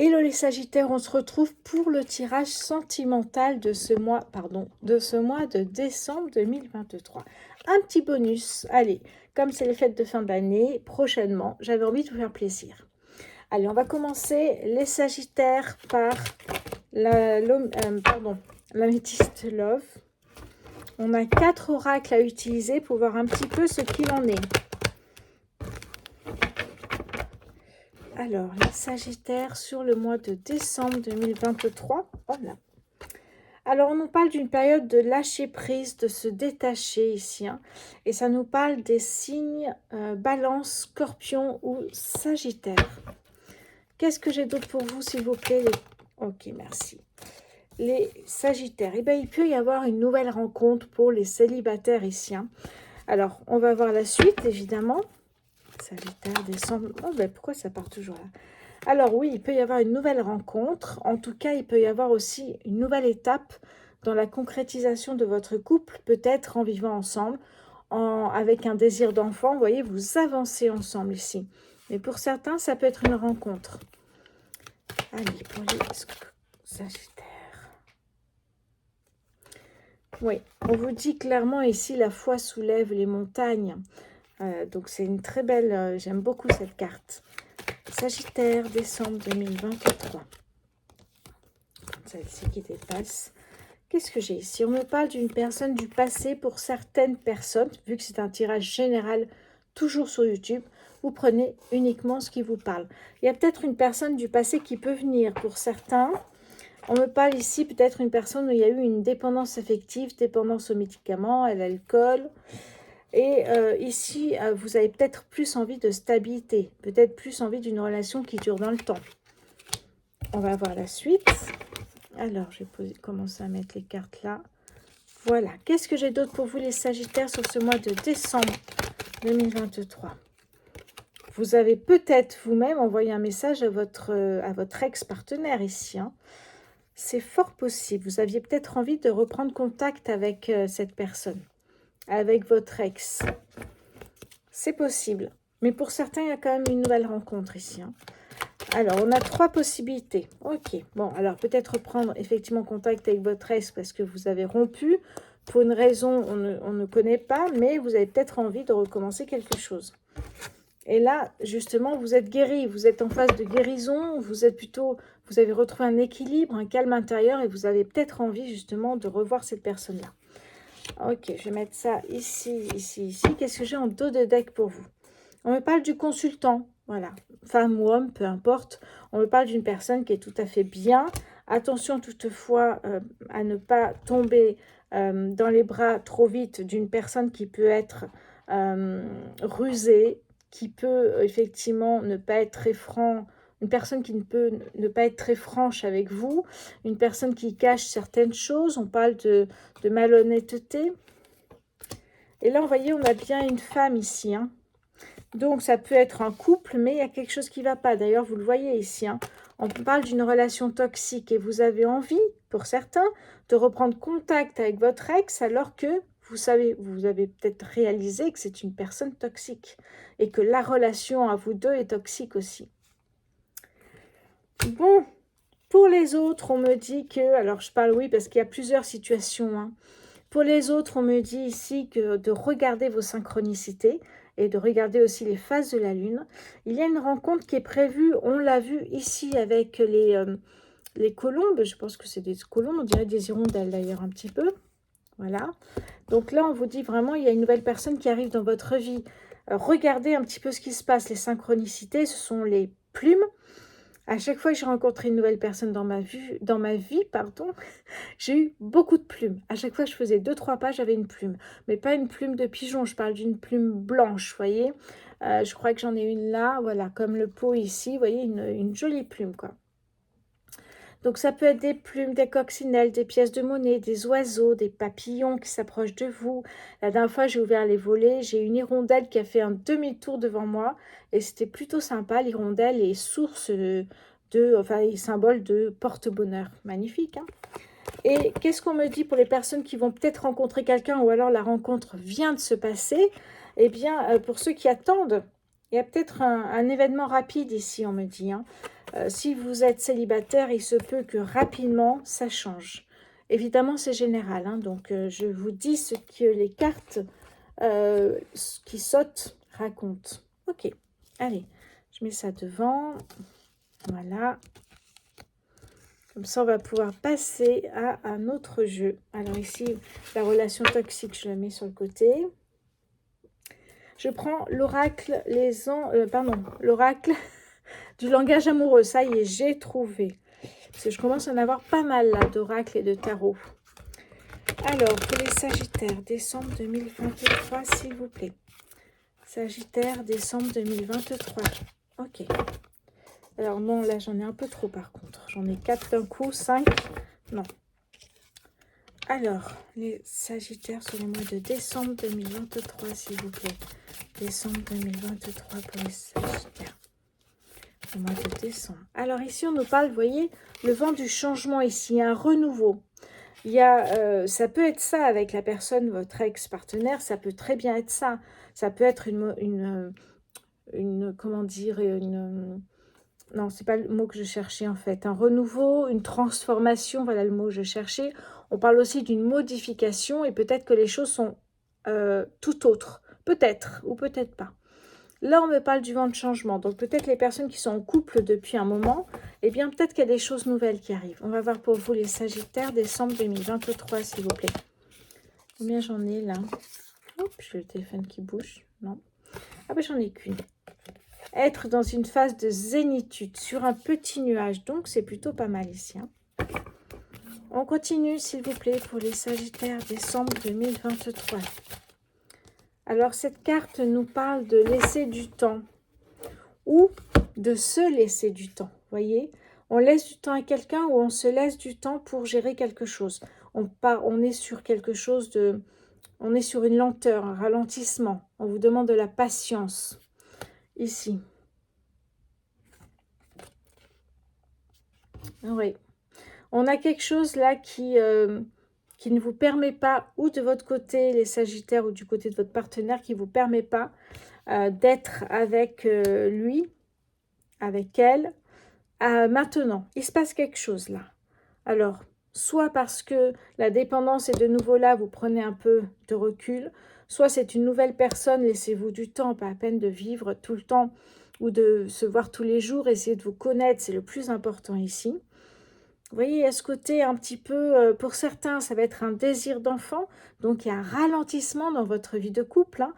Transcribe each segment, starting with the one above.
Hello les Sagittaires, on se retrouve pour le tirage sentimental de ce mois, de décembre 2023. Un petit bonus, allez, comme c'est les fêtes de fin d'année, prochainement, j'avais envie de vous faire plaisir. Allez, on va commencer les Sagittaires par l'améthyste Love. On a 4 oracles à utiliser pour voir un petit peu ce qu'il en est. Alors, les Sagittaires sur le mois de décembre 2023. Voilà. Alors, on nous parle d'une période de lâcher prise, de se détacher ici. Et ça nous parle des signes Balance, Scorpion ou Sagittaire. Qu'est-ce que j'ai d'autre pour vous, s'il vous plaît? Ok, merci. Les Sagittaires. Eh bien, il peut y avoir une nouvelle rencontre pour les célibataires ici. Alors, on va voir la suite, évidemment. Sagittaire, décembre. Oh, ben pourquoi ça part toujours là? Alors oui, il peut y avoir une nouvelle rencontre. En tout cas, il peut y avoir aussi une nouvelle étape dans la concrétisation de votre couple, peut-être en vivant ensemble, avec un désir d'enfant. Vous voyez, vous avancez ensemble ici. Mais pour certains, ça peut être une rencontre. Allez, pour les Sagittaires. Oui, on vous dit clairement ici, la foi soulève les montagnes. Donc c'est une très belle, j'aime beaucoup cette carte. Sagittaire, décembre 2023. Celle-ci qui dépasse. Qu'est-ce que j'ai ici? On me parle d'une personne du passé pour certaines personnes, vu que c'est un tirage général, toujours sur YouTube, vous prenez uniquement ce qui vous parle. Il y a peut-être une personne du passé qui peut venir pour certains. On me parle ici peut-être une personne où il y a eu une dépendance affective, dépendance aux médicaments, à l'alcool. Et ici, vous avez peut-être plus envie de stabilité, peut-être plus envie d'une relation qui dure dans le temps. On va voir la suite. Alors, je vais commencer à mettre les cartes là. Voilà. Qu'est-ce que j'ai d'autre pour vous, les Sagittaires, sur ce mois de décembre 2023? Vous avez peut-être vous-même envoyé un message à votre ex-partenaire ici. C'est fort possible. Vous aviez peut-être envie de reprendre contact avec cette personne, avec votre ex. C'est possible. Mais pour certains, il y a quand même une nouvelle rencontre ici. Alors, on a 3 possibilités. Ok. Bon, alors peut-être reprendre effectivement contact avec votre ex parce que vous avez rompu. Pour une raison, on ne connaît pas, mais vous avez peut-être envie de recommencer quelque chose. Et là, justement, vous êtes guéri. Vous êtes en phase de guérison. Vous avez retrouvé un équilibre, un calme intérieur et vous avez peut-être envie justement de revoir cette personne-là. Ok, je vais mettre ça ici, ici, ici. Qu'est-ce que j'ai en dos de deck pour vous? On me parle du consultant, voilà, femme ou homme, peu importe. On me parle d'une personne qui est tout à fait bien. Attention toutefois à ne pas tomber dans les bras trop vite d'une personne qui peut être rusée, qui peut effectivement ne pas être très franc, une personne qui ne peut ne pas être très franche avec vous, une personne qui cache certaines choses. On parle de malhonnêteté. Et là, vous voyez, on a bien une femme ici. Donc, ça peut être un couple, mais il y a quelque chose qui ne va pas. D'ailleurs, vous le voyez ici. On parle d'une relation toxique et vous avez envie, pour certains, de reprendre contact avec votre ex alors que vous avez peut-être réalisé que c'est une personne toxique et que la relation à vous deux est toxique aussi. Bon, pour les autres, on me dit que... Alors, je parle oui parce qu'il y a plusieurs situations. Pour les autres, on me dit ici que de regarder vos synchronicités et de regarder aussi les phases de la Lune. Il y a une rencontre qui est prévue, on l'a vu ici avec les colombes. Je pense que c'est des colombes, on dirait des hirondelles d'ailleurs un petit peu. Voilà. Donc là, on vous dit vraiment, il y a une nouvelle personne qui arrive dans votre vie. Regardez un petit peu ce qui se passe. Les synchronicités, ce sont les plumes. À chaque fois que j'ai rencontré une nouvelle personne dans ma vie, j'ai eu beaucoup de plumes. À chaque fois que je faisais 2-3 pas, j'avais une plume. Mais pas une plume de pigeon, je parle d'une plume blanche, vous voyez. Je crois que j'en ai une là, voilà, comme le pot ici, vous voyez, une jolie plume, quoi. Donc ça peut être des plumes, des coccinelles, des pièces de monnaie, des oiseaux, des papillons qui s'approchent de vous. La dernière fois, j'ai ouvert les volets, j'ai une hirondelle qui a fait un demi-tour devant moi et c'était plutôt sympa. L'hirondelle est source symbole de porte-bonheur. Magnifique, Et qu'est-ce qu'on me dit pour les personnes qui vont peut-être rencontrer quelqu'un ou alors la rencontre vient de se passer? Eh bien, pour ceux qui attendent Il y a peut-être un événement rapide ici, on me dit. Hein. Si vous êtes célibataire, il se peut que rapidement, ça change. Évidemment, c'est général. Hein, donc, je vous dis ce que les cartes qui sautent racontent. Ok, allez, je mets ça devant. Voilà. Comme ça, on va pouvoir passer à un autre jeu. Alors ici, la relation toxique, je la mets sur le côté. Je prends l'oracle l'oracle du langage amoureux. Ça y est, j'ai trouvé. Parce que je commence à en avoir pas mal là d'oracles et de tarot. Alors, pour les Sagittaires, décembre 2023, s'il vous plaît. Sagittaire, décembre 2023. Ok. Alors non, là j'en ai un peu trop par contre. J'en ai 4 d'un coup, 5. Non. Alors, les Sagittaires sur le mois de décembre 2023, s'il vous plaît. Décembre 2023 pour les Sagittaires. Le mois de décembre. Alors ici, on nous parle, vous voyez, le vent du changement ici, un renouveau. Il y a, ça peut être ça avec la personne, votre ex-partenaire, ça peut très bien être ça. Ça peut être comment dire, non, c'est pas le mot que je cherchais en fait. Un renouveau, une transformation, voilà le mot que je cherchais. On parle aussi d'une modification et peut-être que les choses sont tout autres. Peut-être ou peut-être pas. Là, on me parle du vent de changement. Donc, peut-être les personnes qui sont en couple depuis un moment, eh bien, peut-être qu'il y a des choses nouvelles qui arrivent. On va voir pour vous les Sagittaires, décembre 2023, s'il vous plaît. Combien j'en ai là? Hop, j'ai le téléphone qui bouge. Non. Ah ben, j'en ai qu'une. Être dans une phase de zénitude sur un petit nuage. Donc, c'est plutôt pas mal ici. Hein. On continue, s'il vous plaît, pour les Sagittaires, décembre 2023. Alors, cette carte nous parle de laisser du temps ou de se laisser du temps. Voyez, on laisse du temps à quelqu'un ou on se laisse du temps pour gérer quelque chose. On est sur quelque chose de... On est sur une lenteur, un ralentissement. On vous demande de la patience. Ici. Oui. On a quelque chose là qui ne vous permet pas, ou de votre côté, les Sagittaires, ou du côté de votre partenaire, qui ne vous permet pas d'être avec lui, avec elle, maintenant. Il se passe quelque chose là. Alors, soit parce que la dépendance est de nouveau là, vous prenez un peu de recul, soit c'est une nouvelle personne, laissez-vous du temps, pas à peine de vivre tout le temps, ou de se voir tous les jours, essayez de vous connaître, c'est le plus important ici. Vous voyez, il y a ce côté un petit peu, pour certains, ça va être un désir d'enfant, donc il y a un ralentissement dans votre vie de couple. Hein.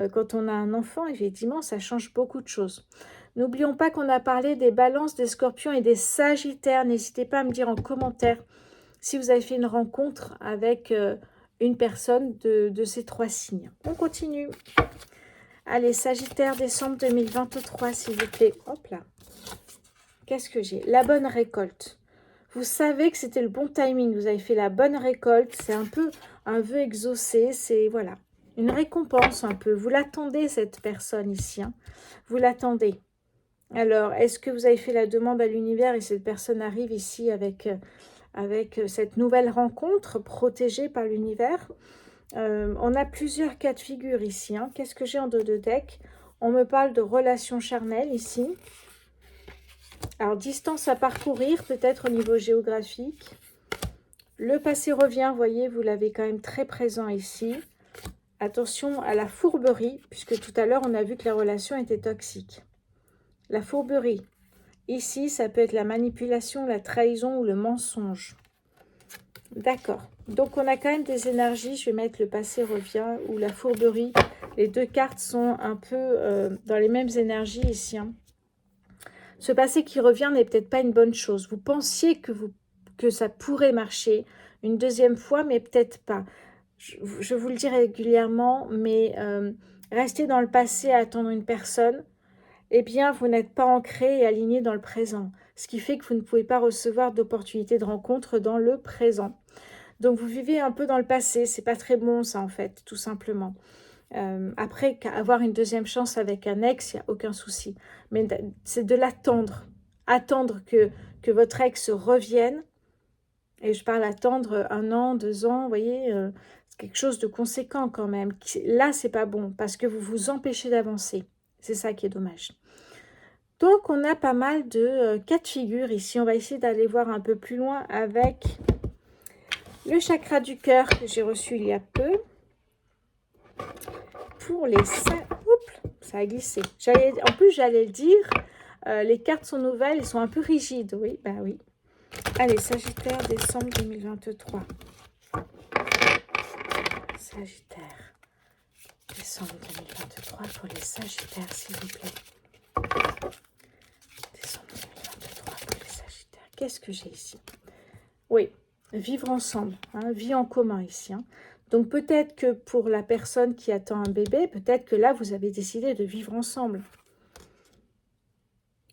Quand on a un enfant, effectivement, ça change beaucoup de choses. N'oublions pas qu'on a parlé des balances, des scorpions et des sagittaires. N'hésitez pas à me dire en commentaire si vous avez fait une rencontre avec une personne de ces 3 signes. On continue. Allez, Sagittaire, décembre 2023, s'il vous plaît. Hop là. Qu'est-ce que j'ai? La bonne récolte. Vous savez que c'était le bon timing, vous avez fait la bonne récolte, c'est un peu un vœu exaucé, c'est voilà, une récompense un peu. Vous l'attendez cette personne ici, hein. Vous l'attendez. Alors, est-ce que vous avez fait la demande à l'univers et cette personne arrive ici avec cette nouvelle rencontre protégée par l'univers? On a plusieurs cas de figure ici. Hein. Qu'est-ce que j'ai en dos de deck? On me parle de relations charnelles ici. Alors, distance à parcourir, peut-être au niveau géographique. Le passé revient, vous voyez, vous l'avez quand même très présent ici. Attention à la fourberie, puisque tout à l'heure, on a vu que la relation était toxique. La fourberie. Ici, ça peut être la manipulation, la trahison ou le mensonge. D'accord. Donc, on a quand même des énergies. Je vais mettre le passé revient ou la fourberie. Les deux cartes sont un peu dans les mêmes énergies ici. Hein. Ce passé qui revient n'est peut-être pas une bonne chose. Vous pensiez que ça pourrait marcher une deuxième fois, mais peut-être pas. Je vous le dis régulièrement, mais rester dans le passé à attendre une personne, eh bien, vous n'êtes pas ancré et aligné dans le présent. Ce qui fait que vous ne pouvez pas recevoir d'opportunités de rencontre dans le présent. Donc, vous vivez un peu dans le passé. C'est pas très bon, ça, en fait, tout simplement. Après, avoir une deuxième chance avec un ex, il n'y a aucun souci. Mais c'est de l'attendre. Attendre que votre ex revienne. Et je parle attendre 1 an, 2 ans, vous voyez, c'est quelque chose de conséquent quand même. Là, c'est pas bon parce que vous vous empêchez d'avancer. C'est ça qui est dommage. Donc, on a pas mal de cas de figure ici. On va essayer d'aller voir un peu plus loin avec le chakra du cœur que j'ai reçu il y a peu. Pour les 5... Oups, ça a glissé. En plus, j'allais le dire, les cartes sont nouvelles, elles sont un peu rigides. Oui, bah oui. Allez, Sagittaire, décembre 2023. Sagittaire, décembre 2023 pour les Sagittaires, s'il vous plaît. Décembre 2023 pour les Sagittaires. Qu'est-ce que j'ai ici? Oui, vivre ensemble, hein, vie en commun ici. Hein. Donc peut-être que pour la personne qui attend un bébé, peut-être que là, vous avez décidé de vivre ensemble.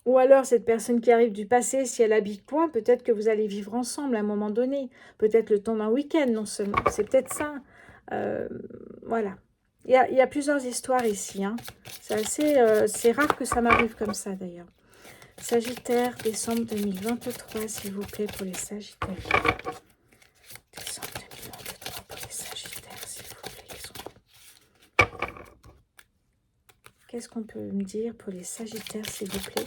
Ou alors, cette personne qui arrive du passé, si elle habite loin, peut-être que vous allez vivre ensemble à un moment donné. Peut-être le temps d'un week-end, non seulement. C'est peut-être ça. Voilà. Il y a plusieurs histoires ici. Hein. C'est rare que ça m'arrive comme ça, d'ailleurs. Sagittaire, décembre 2023, s'il vous plaît, pour les Sagittaires. Décembre 2023 pour les Sagittaires, s'il vous plaît. Qu'est-ce qu'on peut me dire pour les Sagittaires, s'il vous plaît,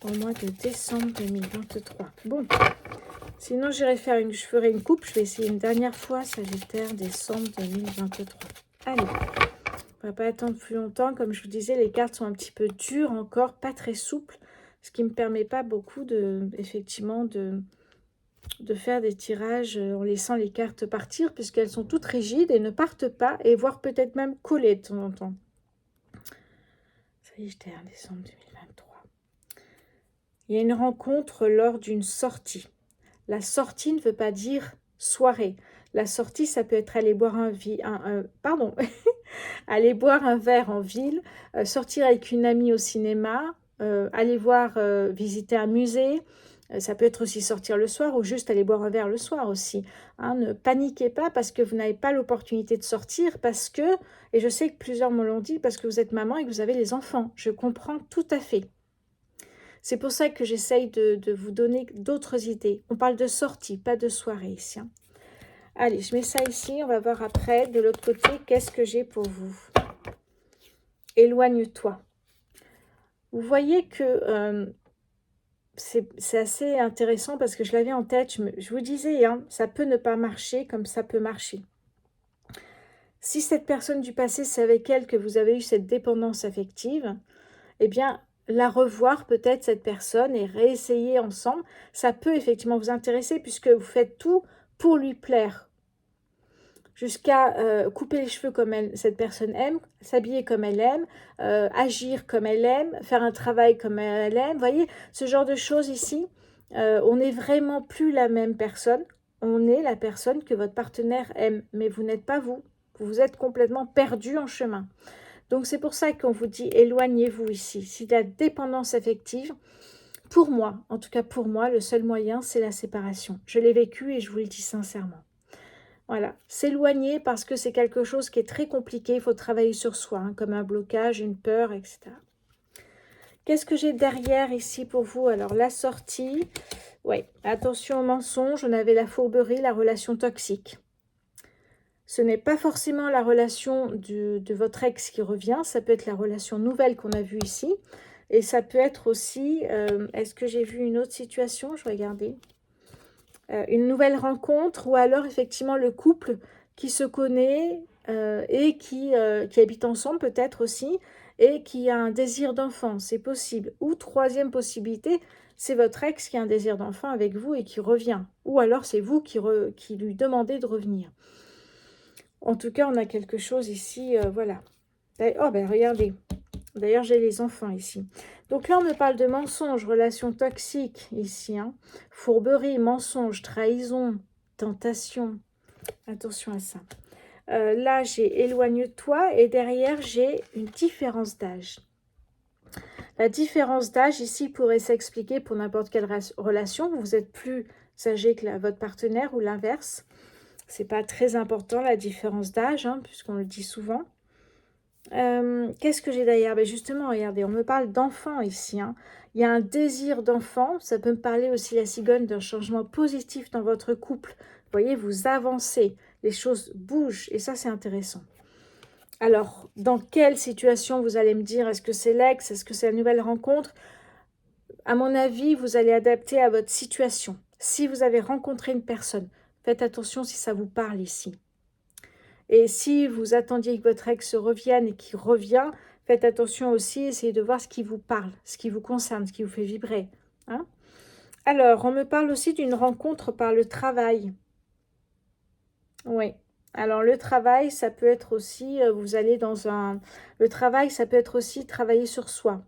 au mois de décembre 2023? Bon, sinon je ferai une coupe. Je vais essayer une dernière fois, Sagittaire, décembre 2023. Allez, on va pas attendre plus longtemps. Comme je vous disais, les cartes sont un petit peu dures encore, pas très souples, ce qui ne me permet pas beaucoup effectivement de faire des tirages en laissant les cartes partir, puisqu'elles sont toutes rigides et ne partent pas, et voire peut-être même collées de temps en temps. Sagittaire, décembre 2023. Il y a une rencontre lors d'une sortie. La sortie ne veut pas dire soirée. La sortie, ça peut être aller boire aller boire un verre en ville, sortir avec une amie au cinéma, aller visiter un musée. Ça peut être aussi sortir le soir ou juste aller boire un verre le soir aussi. Hein, ne paniquez pas parce que vous n'avez pas l'opportunité de sortir, parce que, et je sais que plusieurs me l'ont dit, parce que vous êtes maman et que vous avez les enfants. Je comprends tout à fait. C'est pour ça que j'essaye de vous donner d'autres idées. On parle de sortie, pas de soirée ici. Hein. Allez, je mets ça ici. On va voir après, de l'autre côté, qu'est-ce que j'ai pour vous. Éloigne-toi. Vous voyez que c'est assez intéressant parce que je l'avais en tête. Je vous disais, hein, ça peut ne pas marcher comme ça peut marcher. Si cette personne du passé, c'est avec elle que vous avez eu cette dépendance affective, eh bien, la revoir peut-être cette personne et réessayer ensemble, ça peut effectivement vous intéresser puisque vous faites tout pour lui plaire. Jusqu'à couper les cheveux comme cette personne aime, s'habiller comme elle aime, agir comme elle aime, faire un travail comme elle aime. Vous voyez, ce genre de choses ici, on n'est vraiment plus la même personne. On est la personne que votre partenaire aime, mais vous n'êtes pas vous. Vous êtes complètement perdu en chemin. Donc, c'est pour ça qu'on vous dit éloignez-vous ici. Si la dépendance affective, pour moi, en tout cas pour moi, le seul moyen, c'est la séparation. Je l'ai vécu et je vous le dis sincèrement. Voilà, s'éloigner parce que c'est quelque chose qui est très compliqué. Il faut travailler sur soi, hein, comme un blocage, une peur, etc. Qu'est-ce que j'ai derrière ici pour vous? Alors, la sortie. Oui, attention aux mensonges. On avait la fourberie, la relation toxique. Ce n'est pas forcément la relation de votre ex qui revient. Ça peut être la relation nouvelle qu'on a vue ici. Et ça peut être aussi... Est-ce que j'ai vu une autre situation? Je vais regarder. Une nouvelle rencontre ou alors effectivement le couple qui se connaît et qui habite ensemble peut-être aussi et qui a un désir d'enfant, c'est possible. Ou troisième possibilité, c'est votre ex qui a un désir d'enfant avec vous et qui revient. Ou alors c'est vous qui lui demandez de revenir. En tout cas, on a quelque chose ici, voilà. Oh ben regardez, d'ailleurs j'ai les enfants ici. Donc là, on me parle de mensonges, relations toxiques ici. Hein. Fourberie, mensonge, trahison, tentation. Attention à ça. Là, j'ai éloigne-toi et derrière, j'ai une différence d'âge. La différence d'âge ici pourrait s'expliquer pour n'importe quelle relation. Vous êtes plus âgé que votre partenaire ou l'inverse. C'est pas très important la différence d'âge, hein, puisqu'on le dit souvent. Qu'est-ce que j'ai derrière? Ben justement, regardez, on me parle d'enfant ici. Hein. Il y a un désir d'enfant. Ça peut me parler aussi, la cigogne, d'un changement positif dans votre couple. Vous voyez, vous avancez. Les choses bougent. Et ça, c'est intéressant. Alors, dans quelle situation vous allez me dire? Est-ce que c'est l'ex? Est-ce que c'est la nouvelle rencontre? À mon avis, vous allez adapter à votre situation. Si vous avez rencontré une personne, faites attention si ça vous parle ici. Et si vous attendiez que votre ex revienne et qu'il revient, faites attention aussi, essayez de voir ce qui vous parle, ce qui vous concerne, ce qui vous fait vibrer. Hein? Alors, on me parle aussi d'une rencontre par le travail. Oui. Alors, le travail, ça peut être aussi, vous allez dans un... Le travail, ça peut être aussi travailler sur soi.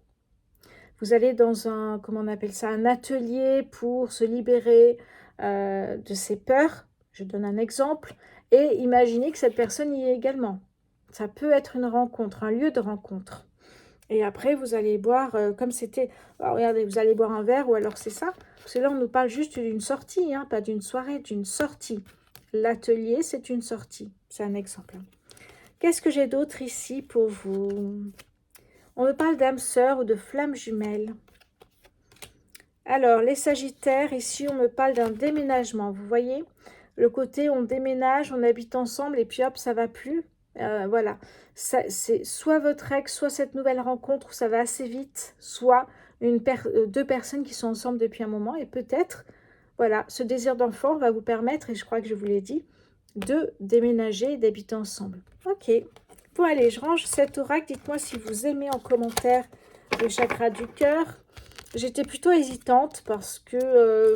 Vous allez dans un, comment on appelle ça, un atelier pour se libérer de ses peurs. Je donne un exemple. Et imaginez que cette personne y est également. Ça peut être une rencontre, un lieu de rencontre. Et après, vous allez boire, comme c'était... regardez, vous allez boire un verre, ou alors c'est ça. Parce que là, on nous parle juste d'une sortie, hein, pas d'une soirée, d'une sortie. L'atelier, c'est une sortie. C'est un exemple. Qu'est-ce que j'ai d'autre ici pour vous? On me parle d'âme sœur ou de flamme jumelle. Alors, les Sagittaires, ici, on me parle d'un déménagement. Vous voyez, le côté on déménage, on habite ensemble et puis hop, ça va plus. Voilà, c'est soit votre ex, soit cette nouvelle rencontre où ça va assez vite, soit deux personnes qui sont ensemble depuis un moment. Et peut-être, voilà, ce désir d'enfant va vous permettre, et je crois que je vous l'ai dit, de déménager et d'habiter ensemble. Ok. Bon, allez, je range cet oracle. Dites-moi si vous aimez en commentaire le chakra du cœur. J'étais plutôt hésitante parce que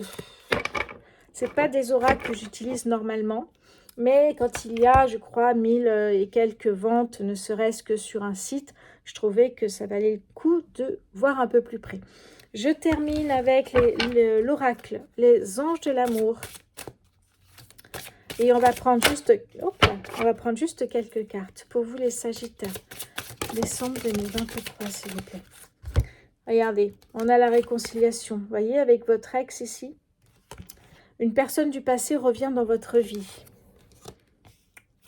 c'est pas des oracles que j'utilise normalement. Mais quand il y a, je crois, 1000 et quelques ventes, ne serait-ce que sur un site, je trouvais que ça valait le coup de voir un peu plus près. Je termine avec l'oracle, les anges de l'amour. Et on va prendre juste quelques cartes pour vous les Sagittaires. Décembre 2023, s'il vous plaît. Regardez, on a la réconciliation. Vous voyez, avec votre ex ici. Une personne du passé revient dans votre vie.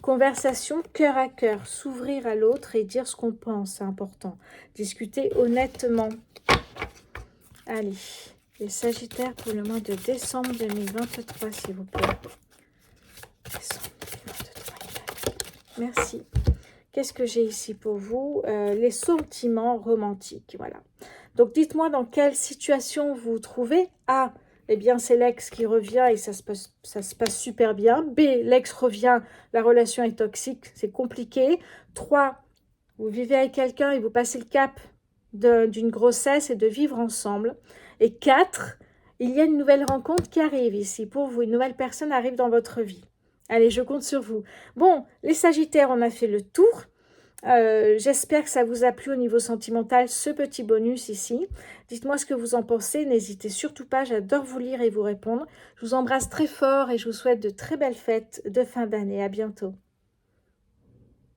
Conversation cœur à cœur. S'ouvrir à l'autre et dire ce qu'on pense, c'est important. Discuter honnêtement. Allez, les Sagittaires pour le mois de décembre 2023, s'il vous plaît. Décembre 2023. Merci. Qu'est-ce que j'ai ici pour vous? Les sentiments romantiques, voilà. Donc, dites-moi dans quelle situation vous vous trouvez. A, eh bien, c'est l'ex qui revient et ça se passe super bien. B, l'ex revient, la relation est toxique, c'est compliqué. 3, vous vivez avec quelqu'un et vous passez le cap d'une grossesse et de vivre ensemble. Et 4, il y a une nouvelle rencontre qui arrive ici pour vous. Une nouvelle personne arrive dans votre vie. Allez, je compte sur vous. Bon, les Sagittaires, on a fait le tour. J'espère que ça vous a plu au niveau sentimental, ce petit bonus ici. Dites-moi ce que vous en pensez. N'hésitez surtout pas, j'adore vous lire et vous répondre. Je vous embrasse très fort et je vous souhaite de très belles fêtes de fin d'année. À bientôt.